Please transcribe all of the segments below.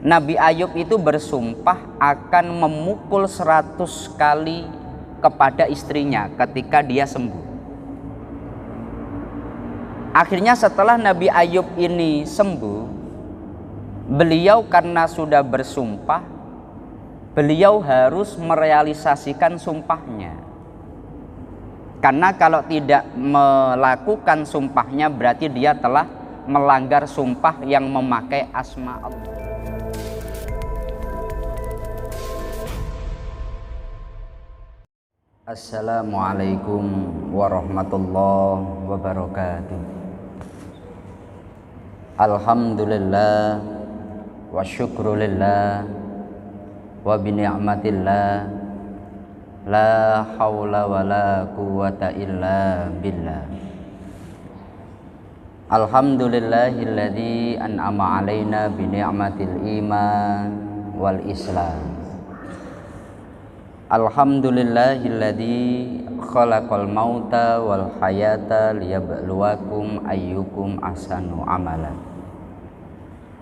Nabi Ayub itu bersumpah akan memukul 100 kali kepada istrinya ketika dia sembuh. Akhirnya setelah Nabi Ayub ini sembuh, beliau karena sudah bersumpah, beliau harus merealisasikan sumpahnya. Karena kalau tidak melakukan sumpahnya berarti dia telah melanggar sumpah yang memakai asma Allah. Assalamualaikum warahmatullahi wabarakatuh. Alhamdulillah wa syukrulillah wa bini'matillah la hawla wa la quwwata illa billah. Alhamdulillahilladzi an'ama alaina bini'matil iman wal islam. Alhamdulillahilladzi khalaqal mauta wal hayata liyabluwakum ayyukum ahsanu amala.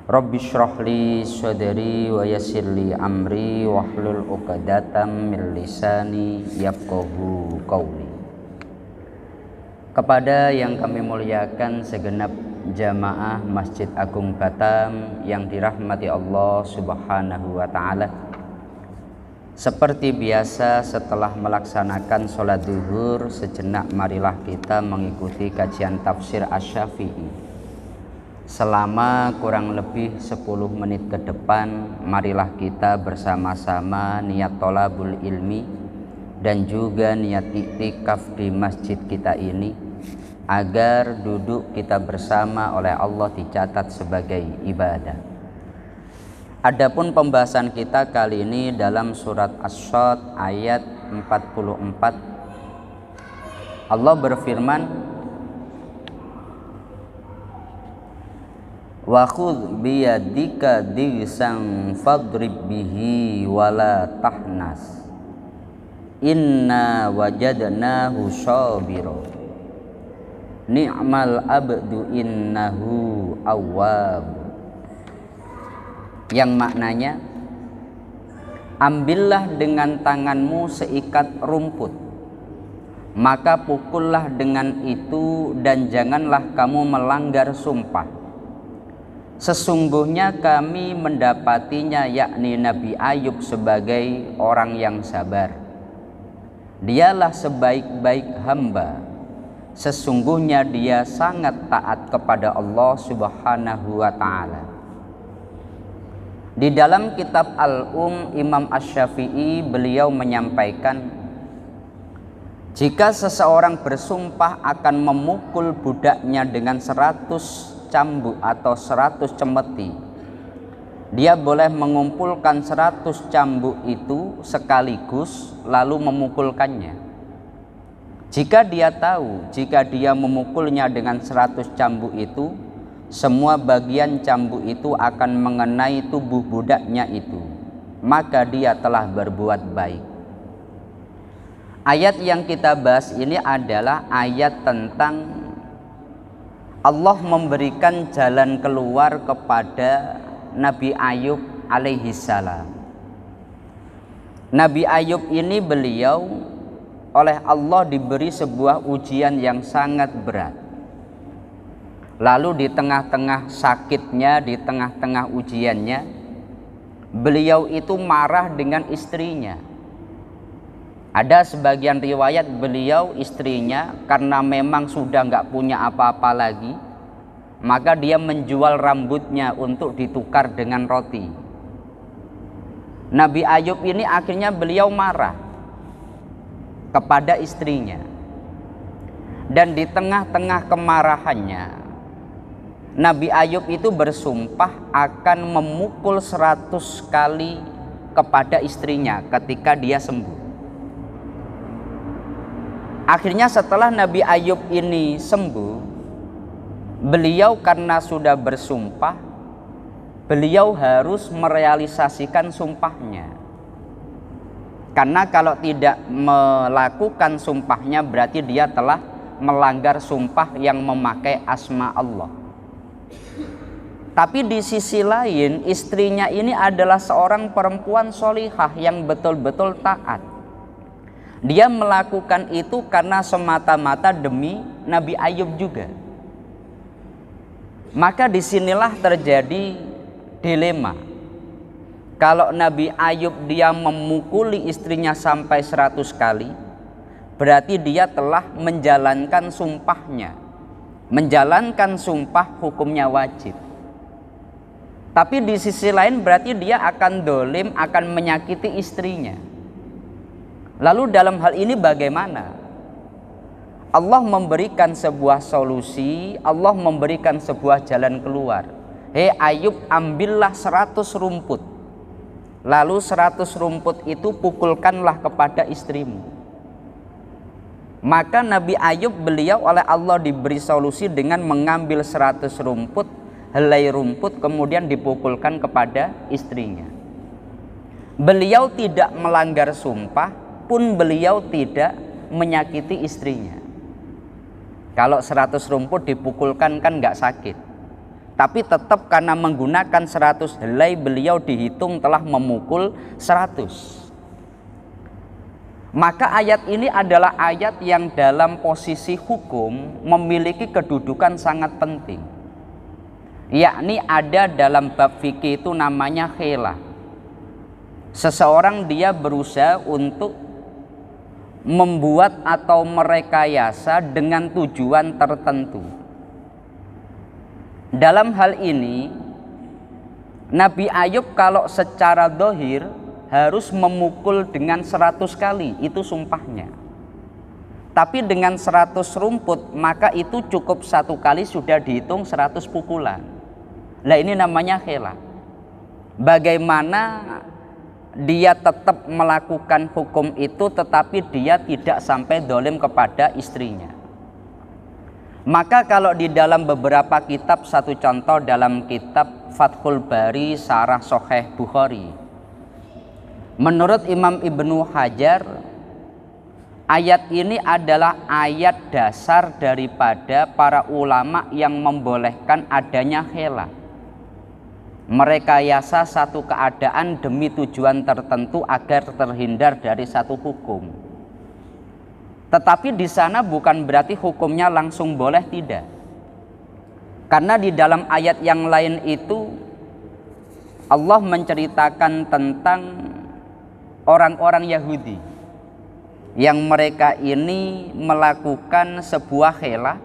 Rabbi shrahli sadri wa yassirli amri wahlul 'uqdatam min lisani yafqahu qawli. Kepada yang kami muliakan segenap jamaah Masjid Agung Batam yang dirahmati Allah Subhanahu wa taala. Seperti biasa setelah melaksanakan sholat zuhur, sejenak marilah kita mengikuti kajian tafsir Asy-Syafi'i. Selama kurang lebih 10 menit ke depan, marilah kita bersama-sama niat tholabul ilmi dan juga niat iktikaf di masjid kita ini, agar duduk kita bersama oleh Allah dicatat sebagai ibadah. Adapun pembahasan kita kali ini dalam surat Asy-Syadd ayat 44. Allah berfirman, wa khudh biyadika dighsan fadrib bihi wala tahnas inna wajadnahu shabira ni'mal abdu innahu awwab. Yang maknanya, ambillah dengan tanganmu seikat rumput, maka pukullah dengan itu dan janganlah kamu melanggar sumpah. Sesungguhnya kami mendapatinya, yakni Nabi Ayub, sebagai orang yang sabar. Dialah sebaik-baik hamba. Sesungguhnya dia sangat taat kepada Allah Subhanahu wa ta'ala. Di dalam kitab Imam Asy-Syafi'i beliau menyampaikan, jika seseorang bersumpah akan memukul budaknya dengan 100 cambuk atau 100 cemeti, dia boleh mengumpulkan 100 cambuk itu sekaligus lalu memukulkannya. Jika dia tahu jika dia memukulnya dengan 100 cambuk itu, semua bagian cambuk itu akan mengenai tubuh budaknya itu, maka dia telah berbuat baik. Ayat yang kita bahas ini adalah ayat tentang Allah memberikan jalan keluar kepada Nabi Ayub alaihi salam. Nabi Ayub ini beliau oleh Allah diberi sebuah ujian yang sangat berat. Lalu di tengah-tengah sakitnya, di tengah-tengah ujiannya, beliau itu marah dengan istrinya. Ada sebagian riwayat beliau, istrinya, karena memang sudah nggak punya apa-apa lagi, maka dia menjual rambutnya untuk ditukar dengan roti. Nabi Ayub ini akhirnya beliau marah kepada istrinya. Dan di tengah-tengah kemarahannya, Nabi Ayub itu bersumpah akan memukul 100 kali kepada istrinya ketika dia sembuh. Akhirnya setelah Nabi Ayub ini sembuh, beliau karena sudah bersumpah, beliau harus merealisasikan sumpahnya. Karena kalau tidak melakukan sumpahnya berarti dia telah melanggar sumpah yang memakai asma Allah. Tapi di sisi lain istrinya ini adalah seorang perempuan solihah yang betul-betul taat. Dia melakukan itu karena semata-mata demi Nabi Ayub juga. Maka disinilah terjadi dilema. Kalau Nabi Ayub dia memukuli istrinya sampai 100 kali, berarti dia telah menjalankan sumpahnya. Menjalankan sumpah hukumnya wajib. Tapi di sisi lain berarti dia akan dolim, akan menyakiti istrinya. Lalu dalam hal ini bagaimana? Allah memberikan sebuah solusi, Allah memberikan sebuah jalan keluar. Hei Ayub, ambillah 100 rumput. Lalu 100 rumput itu pukulkanlah kepada istrimu. Maka Nabi Ayub beliau oleh Allah diberi solusi dengan mengambil 100 rumput, helai rumput, kemudian dipukulkan kepada istrinya. Beliau tidak melanggar sumpah, pun beliau tidak menyakiti istrinya. Kalau 100 rumput dipukulkan kan nggak sakit. Tapi tetap karena menggunakan 100 helai beliau dihitung telah memukul 100. Maka ayat ini adalah ayat yang dalam posisi hukum memiliki kedudukan sangat penting. Yakni ada dalam bab fikih itu namanya khilah. Seseorang dia berusaha untuk membuat atau merekayasa dengan tujuan tertentu. Dalam hal ini Nabi Ayub kalau secara dohir harus memukul dengan 100 kali, itu sumpahnya. Tapi dengan 100 rumput maka itu cukup 1 kali sudah dihitung 100 pukulan. Nah ini namanya khilah. Bagaimana dia tetap melakukan hukum itu tetapi dia tidak sampai dolim kepada istrinya. Maka kalau di dalam beberapa kitab, satu contoh dalam kitab Fathul Bari Syarah Sahih Bukhari, menurut Imam Ibnu Hajar, ayat ini adalah ayat dasar daripada para ulama yang membolehkan adanya khilah, merekayasa satu keadaan demi tujuan tertentu agar terhindar dari satu hukum. Tetapi di sana bukan berarti hukumnya langsung boleh, tidak. Karena di dalam ayat yang lain itu Allah menceritakan tentang orang-orang Yahudi yang mereka ini melakukan sebuah khilah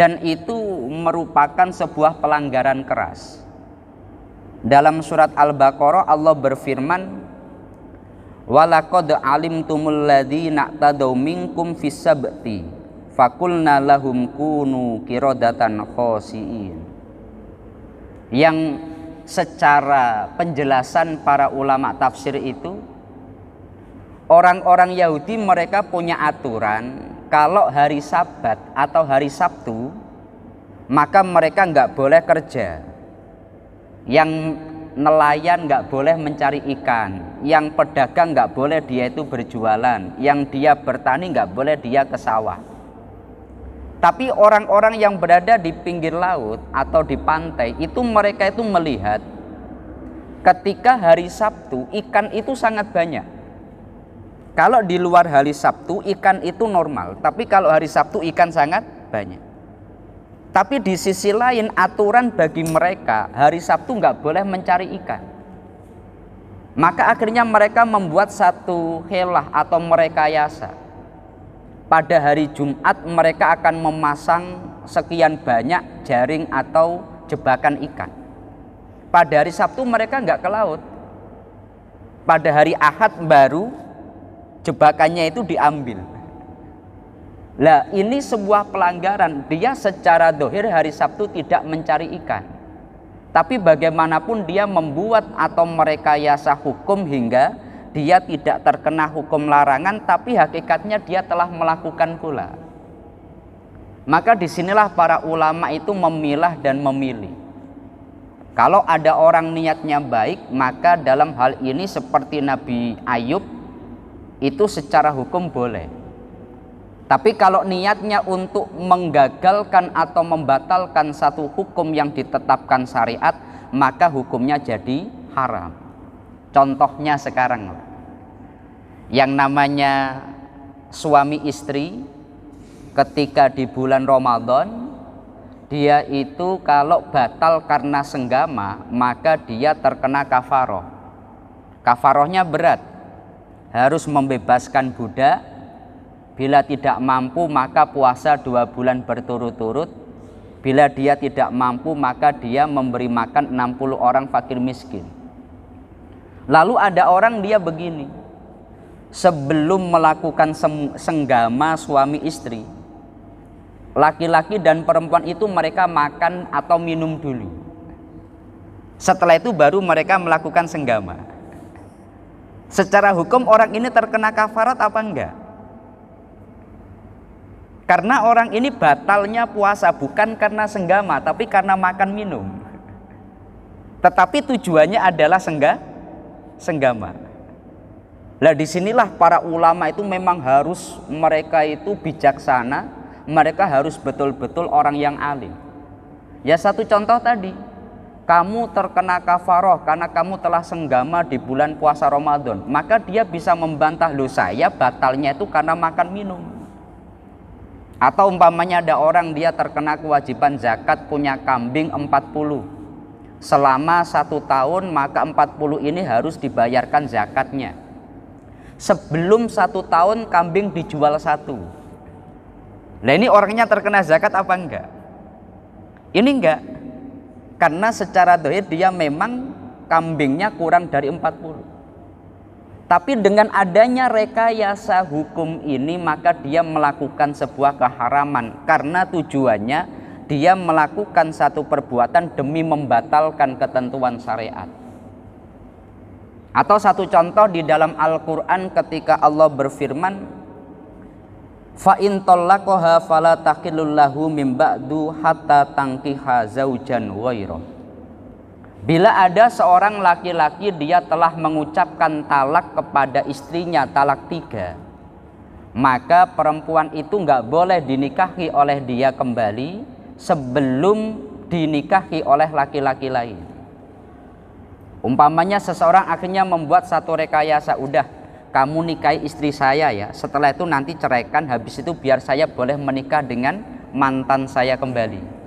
dan itu merupakan sebuah pelanggaran keras. Dalam surat Al-Baqarah Allah berfirman, walaqad alimtumul ladzina tadaw minkum fis sabti faqulna lahum kunu qiradatan khasiin. Yang secara penjelasan para ulama tafsir itu, orang-orang Yahudi mereka punya aturan kalau hari Sabat atau hari Sabtu maka mereka nggak boleh kerja. Yang nelayan nggak boleh mencari ikan, yang pedagang nggak boleh dia itu berjualan, yang dia bertani nggak boleh dia ke sawah. Tapi orang-orang yang berada di pinggir laut atau di pantai itu mereka itu melihat ketika hari Sabtu ikan itu sangat banyak. Kalau di luar hari Sabtu ikan itu normal, tapi kalau hari Sabtu ikan sangat banyak. Tapi di sisi lain aturan bagi mereka hari Sabtu nggak boleh mencari ikan. Maka akhirnya mereka membuat satu khilah atau merekayasa. Pada hari Jumat mereka akan memasang sekian banyak jaring atau jebakan ikan. Pada hari Sabtu mereka nggak ke laut. Pada hari Ahad baru jebakannya itu diambil. Lah ini sebuah pelanggaran. Dia secara dohir hari Sabtu tidak mencari ikan, tapi bagaimanapun dia membuat atau merekayasa hukum hingga dia tidak terkena hukum larangan, tapi hakikatnya dia telah melakukan pula. Maka disinilah para ulama itu memilah dan memilih. Kalau ada orang niatnya baik, maka dalam hal ini seperti Nabi Ayub itu secara hukum boleh. Tapi kalau niatnya untuk menggagalkan atau membatalkan satu hukum yang ditetapkan syariat, maka hukumnya jadi haram. Contohnya sekarang, yang namanya suami istri ketika di bulan Ramadan, dia itu kalau batal karena senggama, maka dia terkena kafaroh. Kafarohnya berat, harus membebaskan budak. Bila tidak mampu maka puasa 2 bulan berturut-turut. Bila dia tidak mampu maka dia memberi makan 60 orang fakir miskin. Lalu ada orang dia begini, sebelum melakukan senggama suami istri, laki-laki dan perempuan itu mereka makan atau minum dulu. Setelah itu baru mereka melakukan senggama. Secara hukum orang ini terkena kafarat apa enggak? Karena orang ini batalnya puasa bukan karena senggama, tapi karena makan minum. Tetapi tujuannya adalah senggama. Nah, disinilah para ulama itu memang harus, mereka itu bijaksana, mereka harus betul-betul orang yang alim. Ya, satu contoh tadi, kamu terkena kafaroh karena kamu telah senggama di bulan puasa Ramadan, maka dia bisa membantah, loh saya batalnya itu karena makan minum. Atau umpamanya ada orang dia terkena kewajiban zakat, punya kambing 40 selama 1 tahun, maka 40 ini harus dibayarkan zakatnya. Sebelum 1 tahun kambing dijual 1. Nah, ini orangnya terkena zakat apa enggak? Ini enggak, karena secara dohir dia memang kambingnya kurang dari 40. Tapi dengan adanya rekayasa hukum ini, maka dia melakukan sebuah keharaman, karena tujuannya dia melakukan satu perbuatan demi membatalkan ketentuan syariat. Atau satu contoh di dalam Al-Quran ketika Allah berfirman, fa in talaqaha fala tahillul lahu min ba'du hatta tankiha zaujan ghairah. Bila ada seorang laki-laki dia telah mengucapkan talak kepada istrinya, talak 3, maka perempuan itu nggak boleh dinikahi oleh dia kembali sebelum dinikahi oleh laki-laki lain. Umpamanya seseorang akhirnya membuat satu rekayasa, udah kamu nikahi istri saya ya, setelah itu nanti ceraikan, habis itu biar saya boleh menikah dengan mantan saya kembali.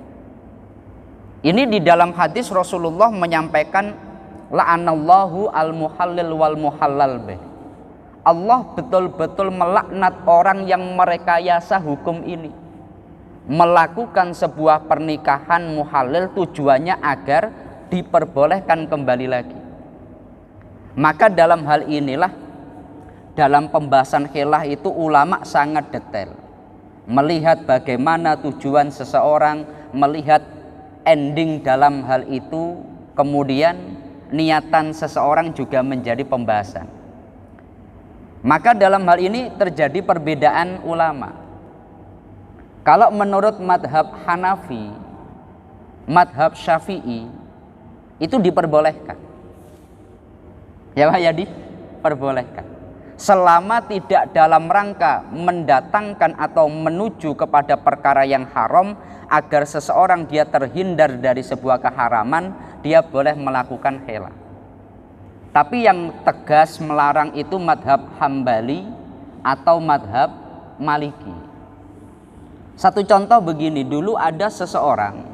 Ini di dalam hadis Rasulullah menyampaikan, la'anallahu al-muhallil wal muhallal bih. Allah betul-betul melaknat orang yang merekayasa hukum ini, melakukan sebuah pernikahan muhallil tujuannya agar diperbolehkan kembali lagi. Maka dalam hal inilah, dalam pembahasan khilah itu ulama sangat detail, melihat bagaimana tujuan seseorang, melihat ending dalam hal itu, kemudian niatan seseorang juga menjadi pembahasan. Maka dalam hal ini terjadi perbedaan ulama. Kalau menurut madhab Hanafi, madhab Syafi'i itu diperbolehkan. Ya Pak Yadi, diperbolehkan. Selama tidak dalam rangka mendatangkan atau menuju kepada perkara yang haram, agar seseorang dia terhindar dari sebuah keharaman, dia boleh melakukan khilah. Tapi yang tegas melarang itu madhab Hambali atau madhab Maliki. Satu contoh begini, dulu ada seseorang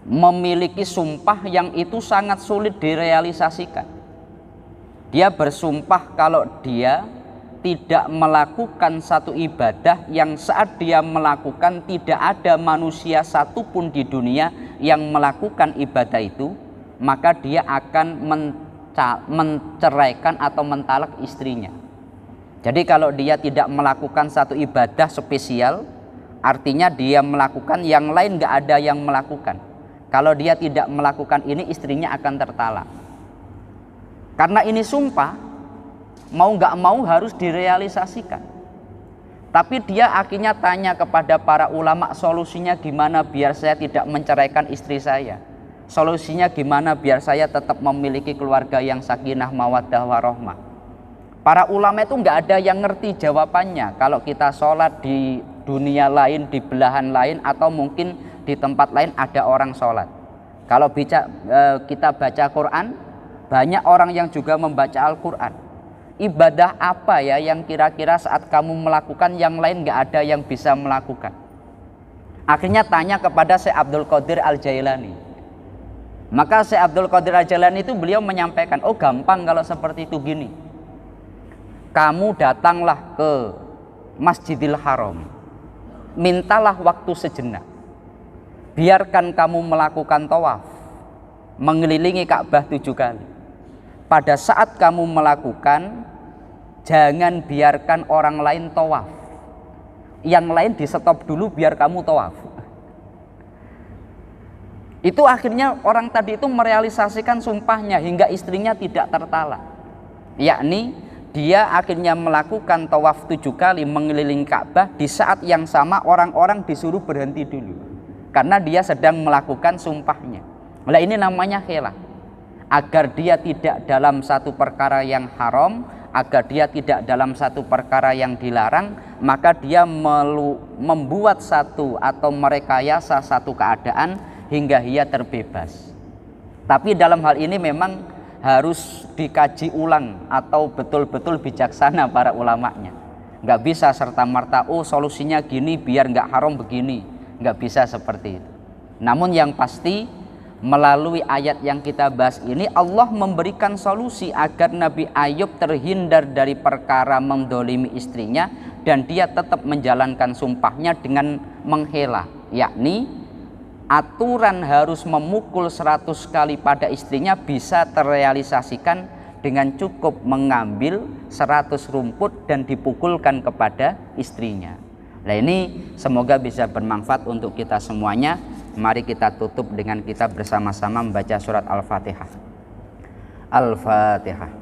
memiliki sumpah yang itu sangat sulit direalisasikan. Dia bersumpah kalau dia tidak melakukan satu ibadah yang saat dia melakukan tidak ada manusia satupun di dunia yang melakukan ibadah itu, maka dia akan menceraikan atau mentalak istrinya. Jadi kalau dia tidak melakukan satu ibadah spesial, artinya dia melakukan yang lain gak ada yang melakukan. Kalau dia tidak melakukan ini, istrinya akan tertalak. Karena ini sumpah, mau nggak mau harus direalisasikan. Tapi dia akhirnya tanya kepada para ulama, solusinya gimana biar saya tidak menceraikan istri saya? Solusinya gimana biar saya tetap memiliki keluarga yang sakinah mawaddah warahmah? Para ulama itu nggak ada yang ngerti jawabannya. Kalau kita sholat di dunia lain, di belahan lain, atau mungkin di tempat lain ada orang sholat. Kalau kita baca Quran, banyak orang yang juga membaca Al-Quran. Ibadah apa ya yang kira-kira saat kamu melakukan yang lain nggak ada yang bisa melakukan? Akhirnya tanya kepada Syekh Abdul Qadir Al-Jailani. Maka Syekh Abdul Qadir Al-Jailani itu beliau menyampaikan, oh gampang kalau seperti itu gini. Kamu datanglah ke Masjidil Haram, mintalah waktu sejenak, biarkan kamu melakukan tawaf, mengelilingi Ka'bah 7 kali. Pada saat kamu melakukan, jangan biarkan orang lain tawaf, yang lain di stop dulu biar kamu tawaf. Itu akhirnya orang tadi itu merealisasikan sumpahnya hingga istrinya tidak tertalak, yakni dia akhirnya melakukan tawaf 7 kali mengelilingi Ka'bah. Di saat yang sama orang-orang disuruh berhenti dulu karena dia sedang melakukan sumpahnya. Nah, ini namanya khilah. Agar dia tidak dalam satu perkara yang haram, agar dia tidak dalam satu perkara yang dilarang, maka dia membuat satu atau merekayasa satu keadaan hingga ia terbebas. Tapi dalam hal ini memang harus dikaji ulang atau betul-betul bijaksana para ulamanya. Nggak bisa serta-merta, oh solusinya gini biar nggak haram begini. Nggak bisa seperti itu. Namun yang pasti melalui ayat yang kita bahas ini, Allah memberikan solusi agar Nabi Ayub terhindar dari perkara mendolimi istrinya dan dia tetap menjalankan sumpahnya dengan menghela, yakni aturan harus memukul 100 kali pada istrinya bisa terrealisasikan dengan cukup mengambil 100 rumput dan dipukulkan kepada istrinya. Nah, ini semoga bisa bermanfaat untuk kita semuanya. Mari kita tutup dengan kita bersama-sama membaca surat Al-Fatihah. Al-Fatihah.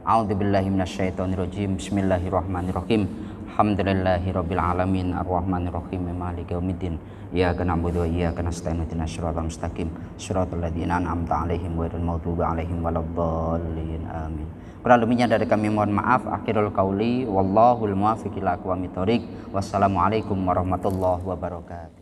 A'udzubillahi minasyaitonirrajim. Bismillahirrahmanirrahim. Alhamdulillahirabbil alamin arrahmanirrahim maliki yaumiddin. Iyyaka na'budu wa iyyaka nasta'in ihdinas siratal mustaqim siratal ladzina an'amta 'alaihim ghairil maghdubi 'alaihim waladdallin. Amin. Kurang lebihnya dari kami mohon maaf. Akhirul qauli wallahul muwaffiq ila aqwamit thoriq. Wassalamualaikum warahmatullahi wabarakatuh.